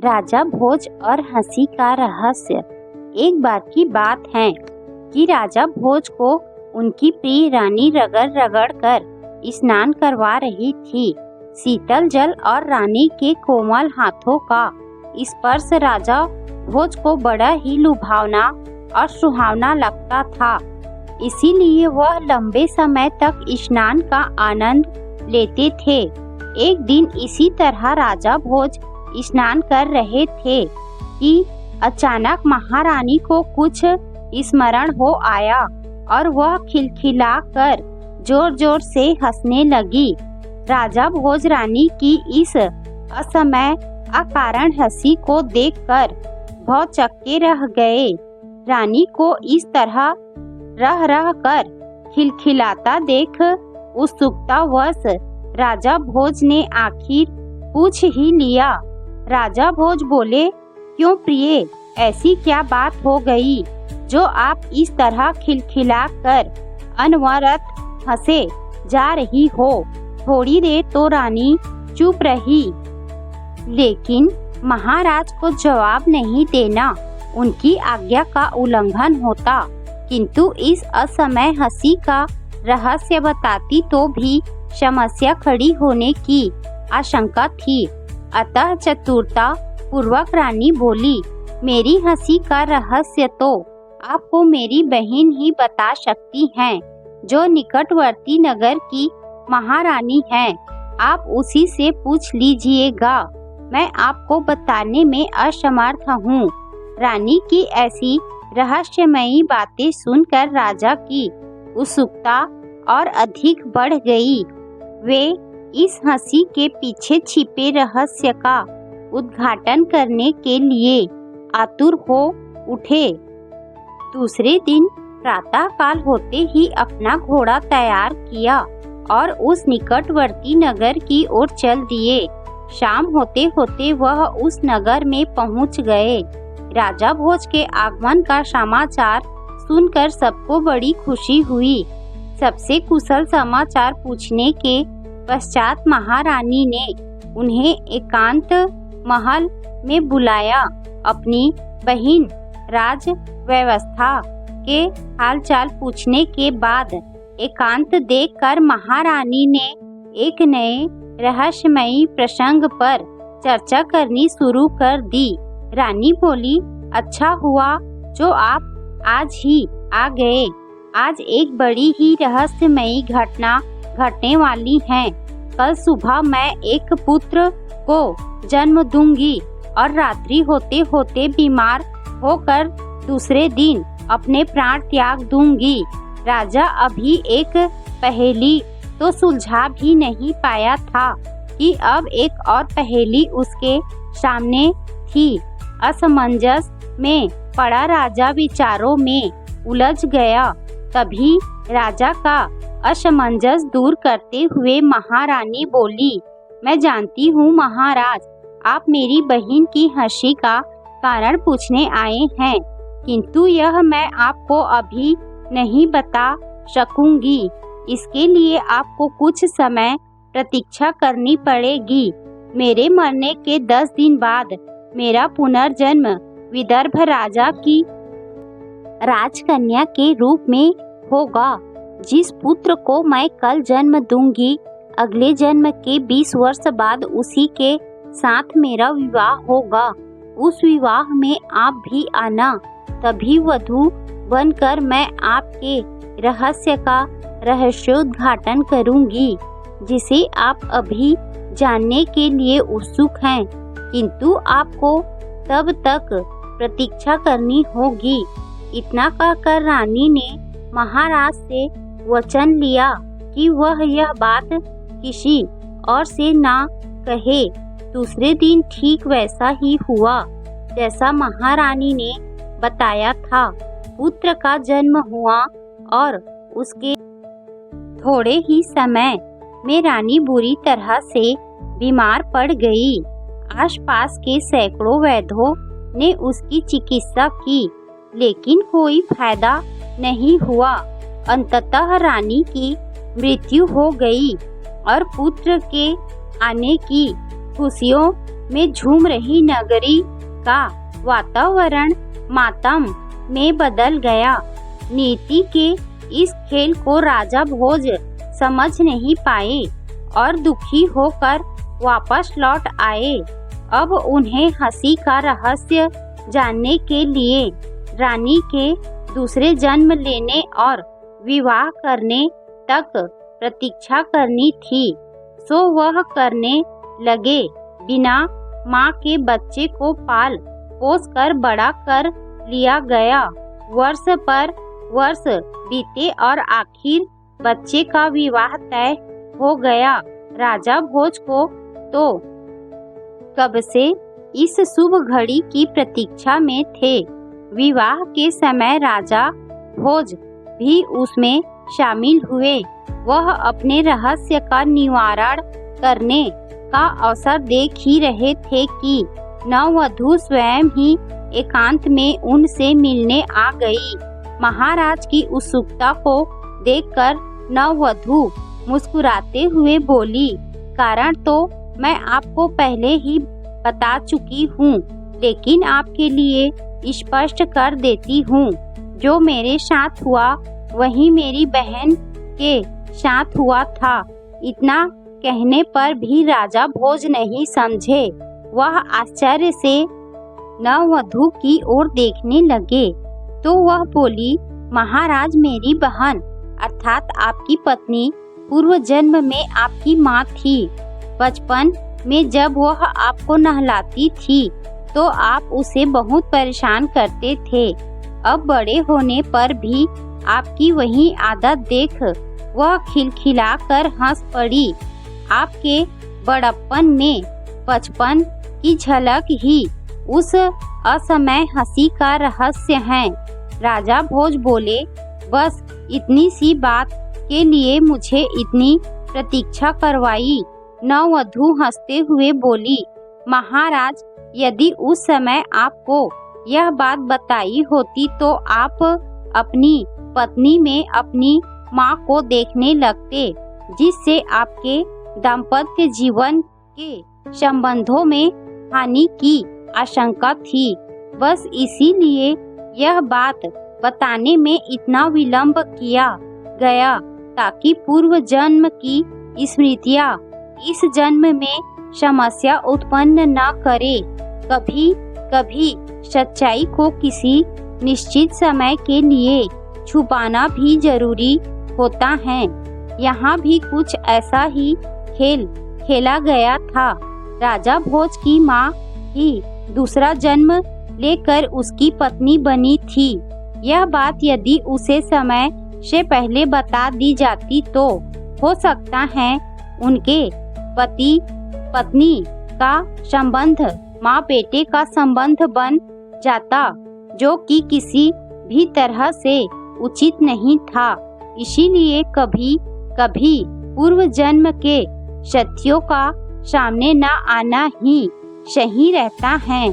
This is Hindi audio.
राजा भोज और हंसी का रहस्य। एक बार की बात है कि राजा भोज को उनकी प्रिय रानी रगड़ रगड़ कर स्नान करवा रही थी। शीतल जल और रानी के कोमल हाथों का स्पर्श राजा भोज को बड़ा ही लुभावना और सुहावना लगता था। इसीलिए वह लंबे समय तक स्नान का आनंद लेते थे। एक दिन इसी तरह राजा भोज स्नान कर रहे थे कि अचानक महारानी को कुछ स्मरण हो आया और वह खिलखिला कर जोर जोर से हंसने लगी। राजा भोज रानी की इस असमय अकारण हंसी को देखकर भौचक्के रह गए। रानी को इस तरह रह रह कर खिलखिलाता देख उत्सुकतावश राजा भोज ने आखिर पूछ ही लिया। राजा भोज बोले, क्यों प्रिय, ऐसी क्या बात हो गई जो आप इस तरह खिलखिला कर अनवरत हंसे जा रही हो। थोड़ी देर तो रानी चुप रही, लेकिन महाराज को जवाब नहीं देना उनकी आज्ञा का उल्लंघन होता। किंतु इस असमय हंसी का रहस्य बताती तो भी समस्या खड़ी होने की आशंका थी। अतः चतुरता पूर्वक रानी बोली, मेरी हंसी का रहस्य तो आपको मेरी बहन ही बता सकती हैं, जो निकटवर्ती नगर की महारानी है। आप उसी से पूछ लीजिएगा, मैं आपको बताने में असमर्थ हूँ। रानी की ऐसी रहस्यमयी बातें सुनकर राजा की उत्सुकता और अधिक बढ़ गई। वे इस हंसी के पीछे छिपे रहस्य का उद्घाटन करने के लिए आतुर हो उठे। दूसरे दिन प्रातःकाल होते ही अपना घोड़ा तैयार किया और उस निकटवर्ती नगर की ओर चल दिए। शाम होते होते वह उस नगर में पहुंच गए। राजा भोज के आगमन का समाचार सुनकर सबको बड़ी खुशी हुई। सबसे कुशल समाचार पूछने के पश्चात महारानी ने उन्हें एकांत महल में बुलाया। अपनी बहन राज व्यवस्था के हालचाल पूछने के बाद एकांत देखकर महारानी ने एक नए रहस्यमयी प्रसंग पर चर्चा करनी शुरू कर दी। रानी बोली, अच्छा हुआ जो आप आज ही आ गए। आज एक बड़ी ही रहस्यमयी घटना घटने वाली है। कल सुबह मैं एक पुत्र को जन्म दूंगी और रात्रि होते होते बीमार होकर दूसरे दिन अपने प्राण त्याग दूंगी। राजा अभी एक पहेली तो सुलझा भी नहीं पाया था कि अब एक और पहेली उसके सामने थी। असमंजस में पड़ा राजा विचारों में उलझ गया। तभी राजा का असमंजस दूर करते हुए महारानी बोली, मैं जानती हूँ महाराज, आप मेरी बहन की हंसी का कारण पूछने आए हैं, किंतु यह मैं आपको अभी नहीं बता सकूंगी। इसके लिए आपको कुछ समय प्रतीक्षा करनी पड़ेगी। मेरे मरने के 10 दिन बाद मेरा पुनर्जन्म विदर्भ राजा की राजकन्या के रूप में होगा। जिस पुत्र को मैं कल जन्म दूंगी, अगले जन्म के 20 वर्ष बाद उसी के साथ मेरा विवाह होगा। उस विवाह में आप भी आना। तभी वधू बनकर मैं आपके रहस्य का रहस्योद्घाटन करूंगी, जिसे आप अभी जानने के लिए उत्सुक हैं, किंतु आपको तब तक प्रतीक्षा करनी होगी। इतना कहकर रानी ने महाराज से वचन लिया कि वह यह बात किसी और से ना कहे। दूसरे दिन ठीक वैसा ही हुआ जैसा महारानी ने बताया था। पुत्र का जन्म हुआ और उसके थोड़े ही समय में रानी बुरी तरह से बीमार पड़ गई। आसपास के सैकड़ों वैद्यों ने उसकी चिकित्सा की, लेकिन कोई फायदा नहीं हुआ। अंततः रानी की मृत्यु हो गई और पुत्र के आने की खुशियों में झूम रही नगरी का वातावरण मातम में बदल गया। नीति के इस खेल को राजा भोज समझ नहीं पाए और दुखी होकर वापस लौट आए। अब उन्हें हंसी का रहस्य जानने के लिए रानी के दूसरे जन्म लेने और विवाह करने तक प्रतीक्षा करनी थी। सो वह करने लगे। बिना माँ के बच्चे को पाल पोस कर बड़ा कर लिया गया। वर्ष पर वर्ष बीते और आखिर बच्चे का विवाह तय हो गया। राजा भोज को तो कब से इस शुभ घड़ी की प्रतीक्षा में थे। विवाह के समय राजा भोज भी उसमें शामिल हुए। वह अपने रहस्य का निवारण करने का अवसर देख ही रहे थे कि नववधू स्वयं ही एकांत में उनसे मिलने आ गई। महाराज की उत्सुकता को देखकर नववधू मुस्कुराते हुए बोली, कारण तो मैं आपको पहले ही बता चुकी हूँ, लेकिन आपके लिए स्पष्ट कर देती हूँ। जो मेरे साथ हुआ वही मेरी बहन के साथ हुआ था। इतना कहने पर भी राजा भोज नहीं समझे। वह आश्चर्य से नववधू की ओर देखने लगे तो वह बोली, महाराज, मेरी बहन अर्थात आपकी पत्नी पूर्व जन्म में आपकी माँ थी। बचपन में जब वह आपको नहलाती थी तो आप उसे बहुत परेशान करते थे। अब बड़े होने पर भी आपकी वही आदत देख वह खिलखिलाकर हंस पड़ी। आपके बड़प्पन में बचपन की झलक ही उस असमय हंसी का रहस्य है। राजा भोज बोले, बस इतनी सी बात के लिए मुझे इतनी प्रतीक्षा करवाई। नववधू हंसते हुए बोली, महाराज, यदि उस समय आपको यह बात बताई होती तो आप अपनी पत्नी में अपनी माँ को देखने लगते, जिससे आपके दाम्पत्य जीवन के संबंधों में हानि की आशंका थी। बस इसीलिए यह बात बताने में इतना विलंब किया गया ताकि पूर्व जन्म की स्मृतियाँ इस जन्म में समस्या उत्पन्न न करे। कभी कभी सच्चाई को किसी निश्चित समय के लिए छुपाना भी जरूरी होता है। यहाँ भी कुछ ऐसा ही खेल खेला गया था। राजा भोज की माँ ही दूसरा जन्म लेकर उसकी पत्नी बनी थी। यह बात यदि उसे समय से पहले बता दी जाती तो हो सकता है उनके पति पत्नी का संबंध माँ बेटे का संबंध बन जाता, जो कि किसी भी तरह से उचित नहीं था। इसीलिए कभी कभी पूर्व जन्म के सत्यों का सामने न आना ही सही रहता है।